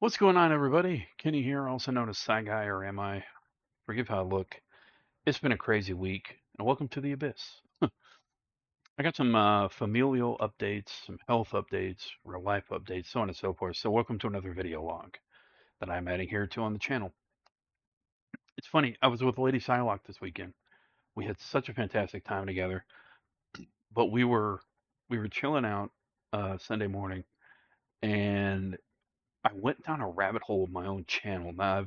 What's going on, everybody? Kenny here, also known as psyguyorami. Forgive how I look. It's been a crazy week, and welcome to the Abyss. I got some familial updates, some health updates, real life updates, so on and so forth. So welcome to another video log that I'm adding here to on the channel. It's funny, I was with Lady Psylocke this weekend. We had such a fantastic time together, but we were chilling out Sunday morning, and I went down a rabbit hole of my own channel. Now I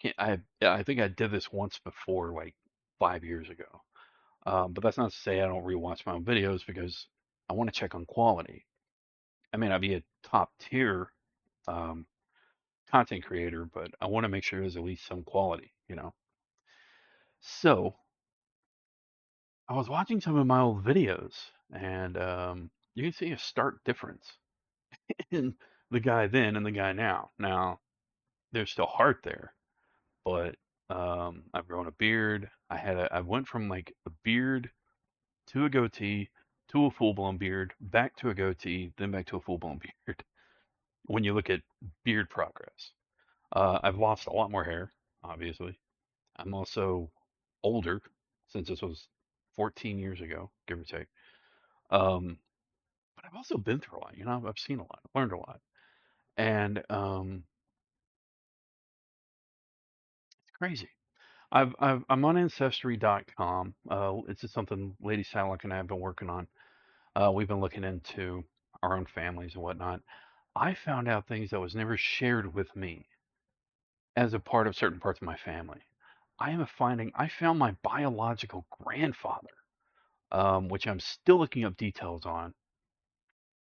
can't. I think I did this once before, like 5 years ago. But that's not to say I don't rewatch my own videos because I want to check on quality. I may not be a top tier um, content creator, but I want to make sure there's at least some quality. So I was watching some of my old videos, and you can see a stark difference in the guy then and the guy now. Now there's still heart there, but I've grown a beard. I went from like a beard to a goatee to a full blown beard, back to a goatee, then back to a full blown beard. When you look at beard progress, I've lost a lot more hair, obviously. I'm also older since this was 14 years ago, give or take. Um, but I've also been through a lot. I've seen a lot, learned a lot, and it's crazy. I'm on Ancestry.com. It's just something Lady Salic and I have been working on. We've been looking into our own families and whatnot. I found out things that was never shared with me as a part of certain parts of my family. I found my biological grandfather, which I'm still looking up details on.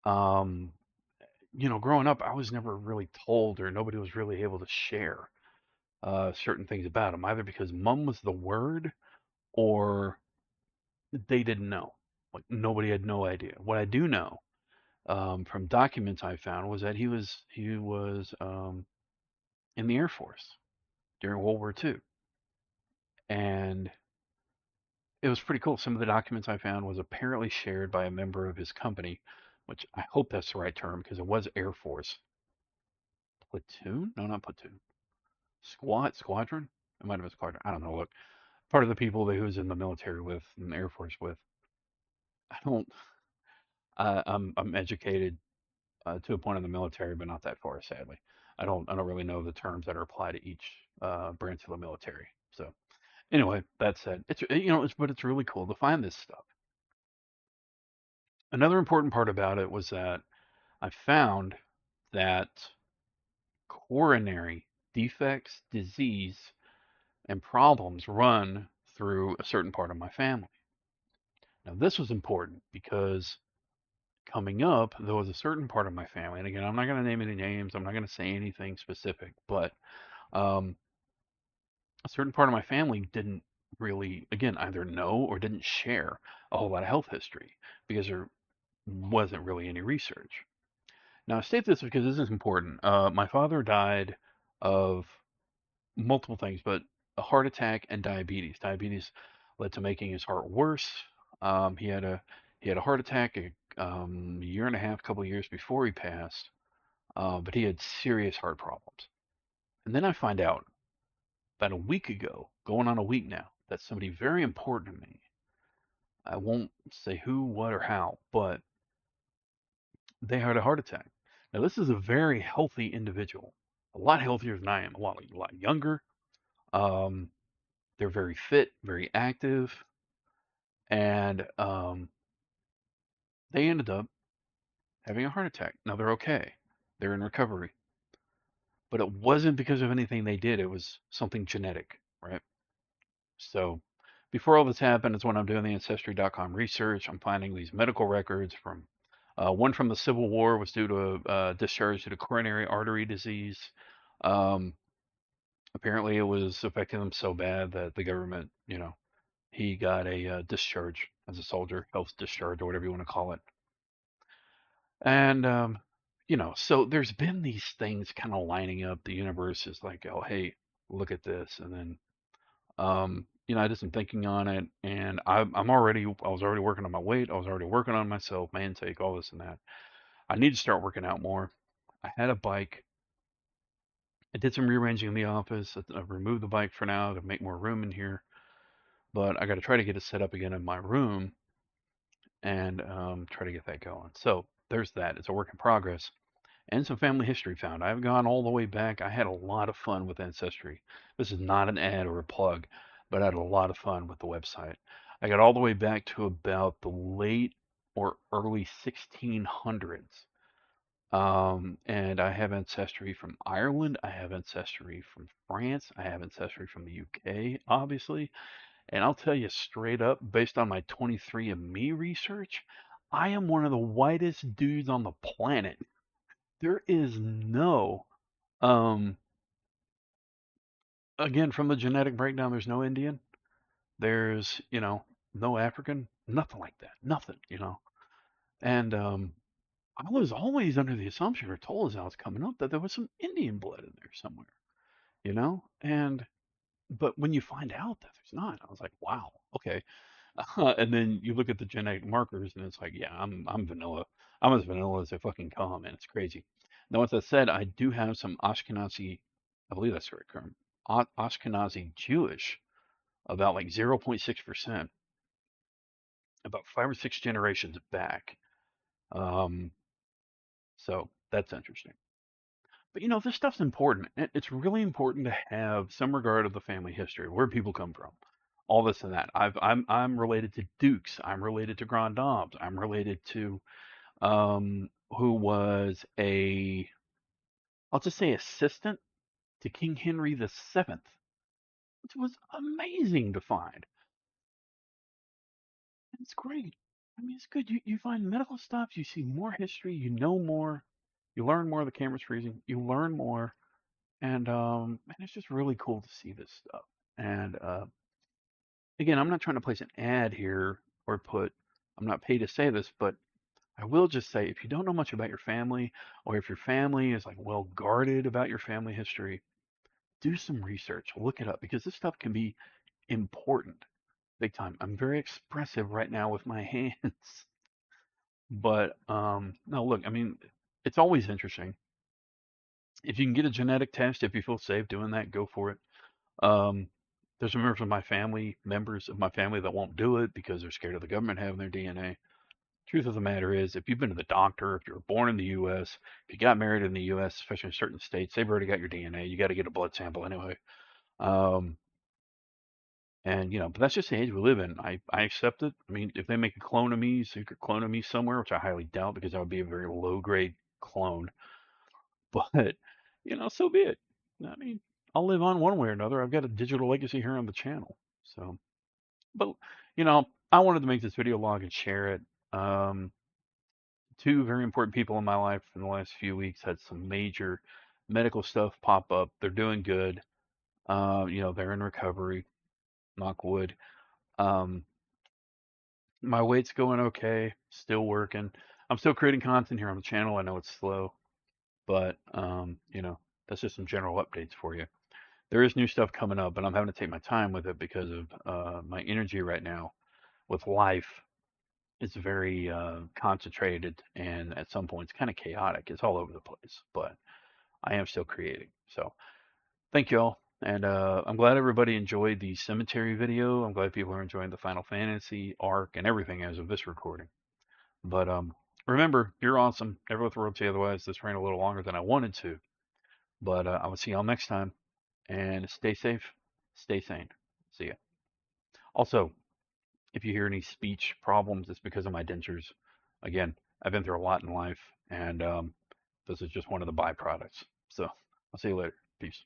Um, Growing up, I was never really told, or nobody was really able to share certain things about him, either because mom was the word or they didn't know. Like nobody had no idea. What I do know from documents I found was that he was in the Air Force during World War II, and it was pretty cool. Some of the documents I found was apparently shared by a member of his company, which I hope that's the right term because it was Air Force platoon. No, not platoon. Squadron. It might have been squadron. I don't know. Look, part of the people that he was in the military with, in the Air Force with. I don't. I'm educated to a point in the military, but not that far, sadly. I don't really know the terms that are applied to each branch of the military. So anyway, that said, but it's really cool to find this stuff. Another important part about it was that I found that coronary defects, disease, and problems run through a certain part of my family. Now, this was important because coming up, there was a certain part of my family, and again, I'm not going to name any names, I'm not going to say anything specific, but um, a certain part of my family didn't really, again, either know or didn't share a whole lot of health history because there wasn't really any research. Now, I state this because this is important. My father died of multiple things, but a heart attack and diabetes. Diabetes led to making his heart worse. He had a heart attack a year and a half, couple of years before he passed, but he had serious heart problems. And then I find out about a week ago, going on a week now, that somebody very important to me. I won't say who, what, or how, but they had a heart attack. Now, this is a very healthy individual, a lot healthier than I am, a lot younger. Um, they're very fit, very active, and they ended up having a heart attack. Now they're okay, they're in recovery, but it wasn't because of anything they did. It was something genetic, right? So before all this happened, is when I'm doing the Ancestry.com research. I'm finding these medical records from one from the Civil War was due to a discharge due to coronary artery disease. Um, Apparently, it was affecting him so bad that the government, he got a discharge as a soldier, health discharge, or whatever you want to call it. And, so there's been these things kind of lining up. The universe is like, oh, hey, look at this. And then, I did some thinking on it, and I was already working on my weight. I was already working on myself, my intake, all this and that. I need to start working out more. I had a bike I did some rearranging in the office. I removed the bike for now to make more room in here, but I got to try to get it set up again in my room and try to get that going. So there's that. It's a work in progress. And some family history found. I've gone all the way back. I had a lot of fun with Ancestry. This is not an ad or a plug, but I had a lot of fun with the website. I got all the way back to about the late or early 1600s. And I have ancestry from Ireland. I have ancestry from France. I have ancestry from the UK, obviously. And I'll tell you straight up, based on my 23andMe research, I am one of the whitest dudes on the planet. There is no, um, again, from the genetic breakdown, there's no Indian. There's, no African, nothing like that. Nothing. And I was always under the assumption or told as I was coming up that there was some Indian blood in there somewhere. And but when you find out that there's not, I was like, wow, okay. And then you look at the genetic markers, and it's like, yeah, I'm vanilla. I'm as vanilla as they fucking come, and it's crazy. Now, with that said, I do have some Ashkenazi, I believe that's the right term, Ashkenazi Jewish, about like 0.6%, about 5 or 6 generations back. Um, so that's interesting. But this stuff's important. It's really important to have some regard of the family history, where people come from, all this and that. I'm related to dukes. I'm related to grand dames. I'm related to who was I'll just say assistant to King Henry VII, which was amazing to find. It's great. I mean, it's good. You find medical stuff. You see more history. You know more. You learn more. The camera's freezing. You learn more. And it's just really cool to see this stuff. And again, I'm not trying to place an ad here or I'm not paid to say this, but I will just say if you don't know much about your family, or if your family is like well guarded about your family history, do some research, look it up, because this stuff can be important big time. I'm very expressive right now with my hands, but no, look, I mean, it's always interesting. If you can get a genetic test, if you feel safe doing that, go for it. Um, there's members of my family that won't do it because they're scared of the government having their DNA. Truth of the matter is, if you've been to the doctor, if you were born in the U.S., if you got married in the U.S., especially in certain states, they've already got your DNA. You got to get a blood sample anyway. Um, and but that's just the age we live in. I accept it. I mean, if they make a clone of me, secret clone of me somewhere, which I highly doubt because that would be a very low grade clone, but so be it. I mean, I'll live on one way or another. I've got a digital legacy here on the channel. So, but I wanted to make this video log and share it. Um, Two very important people in my life in the last few weeks had some major medical stuff pop up. They're doing good. They're in recovery, knock wood. Um, my weight's going okay, still working. I'm still creating content here on the channel. I know it's slow, but that's just some general updates for you. There is new stuff coming up, but I'm having to take my time with it because of my energy right now with life. It's very concentrated, and at some points kind of chaotic. It's all over the place, but I am still creating. So thank you all. And I'm glad everybody enjoyed the cemetery video. I'm glad people are enjoying the Final Fantasy arc and everything as of this recording. But remember, you're awesome. Never let the world tell you otherwise. This ran a little longer than I wanted to. But I will see y'all next time. And stay safe, stay sane. See ya. Also, if you hear any speech problems, it's because of my dentures. Again, I've been through a lot in life, and this is just one of the byproducts. So I'll see you later. Peace.